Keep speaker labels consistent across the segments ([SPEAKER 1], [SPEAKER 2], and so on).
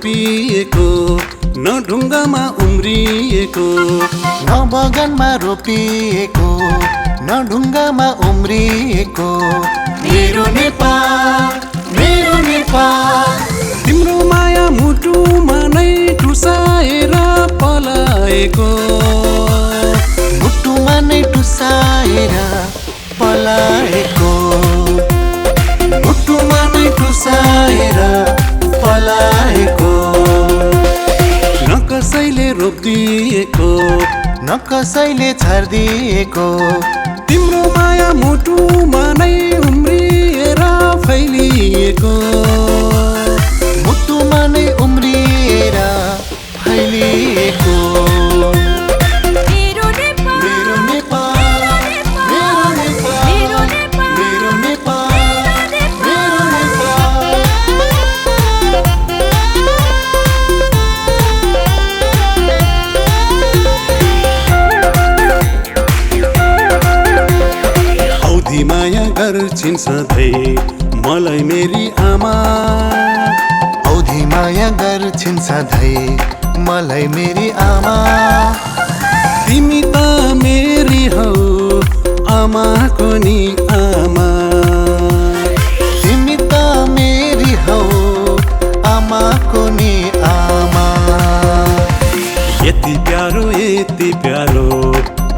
[SPEAKER 1] रोपिएको न ढुङ्गामा उम्रिएको
[SPEAKER 2] न बगानमा रोपिएको न ढुङ्गामा उम्रिएको
[SPEAKER 1] मेरो नेपाल तिम्रो माया मुटुमा नै टुसाएर पलाएको
[SPEAKER 2] मुटुमा नै टुसाएर पलाएको
[SPEAKER 1] मुटुमा नै टुसाएर पलाएको न कसैले रोकिदिएको
[SPEAKER 2] न कसैले छाडिदिएको
[SPEAKER 1] तिम्रो माया मुटुमा नै उम्रिएर फैलिएको
[SPEAKER 2] मुटुमा नै उम्रिएर फैलिएको
[SPEAKER 1] माया गर्छिन् सधैँ मलाई मेरी आमा
[SPEAKER 2] औधी माया गर्छिन् सधैँ मलाई मेरी आमा
[SPEAKER 1] तिमी त मेरी हौ आमाको नि आमा
[SPEAKER 2] तिमी त मेरी हौ आमाको नि आमा
[SPEAKER 1] यति प्यारो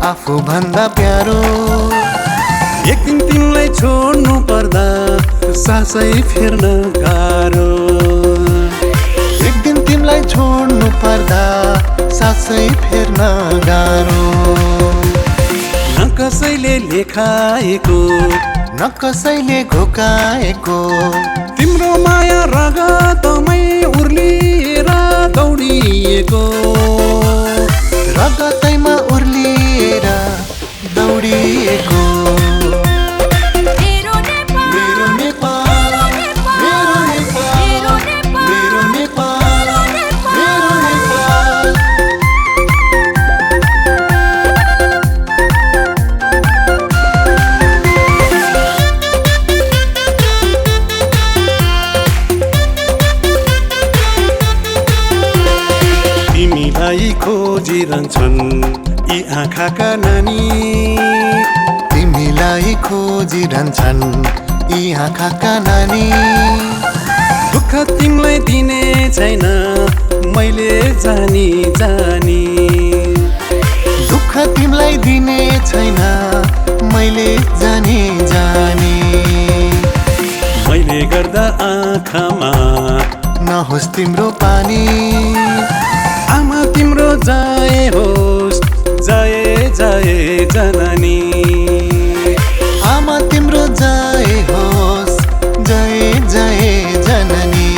[SPEAKER 2] आफू भन्दा प्यारो
[SPEAKER 1] एक दिन तिमीलाई छोड्नु पर्दा सासै फेर्न गाह्रो
[SPEAKER 2] एक दिन तिमीलाई छोड्नु पर्दा सासै फेर्न गाह्रो
[SPEAKER 1] न कसैले लेखाएको
[SPEAKER 2] न कसैले घोकाएको
[SPEAKER 1] तिम्रो माया रगतमै उर्लिएर दौडिएको
[SPEAKER 2] रगतैमा उर्लिएर दौडिएको
[SPEAKER 1] तिमीलाई खोजिरहन्छन् यी आँखाका नानी
[SPEAKER 2] तिमीलाई खोजिरहन्छन् यी आँखाका नानी
[SPEAKER 1] दुःख तिमीलाई दिने छैन मैले जानी
[SPEAKER 2] दुःख तिमीलाई दिने छैन मैले जानी
[SPEAKER 1] मैले गर्दा आँखामा
[SPEAKER 2] नहोस् तिम्रो पानी
[SPEAKER 1] आमा तिम्रो जय होस् जय जननी
[SPEAKER 2] आमा तिम्रो जय होस् जय जननी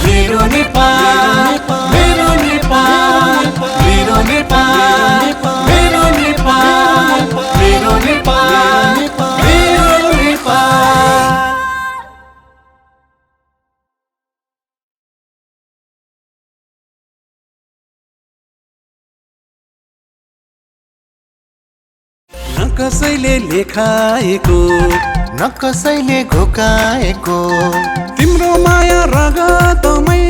[SPEAKER 1] मेरो नेपाल मेरो नेपाल मेरो नेपाल मेरो नेपाल मेरो नेपाल मेरो नेपाल न कसैले लेखाएको
[SPEAKER 2] न कसैले घोकाएको
[SPEAKER 1] तिम्रो माया रगतमै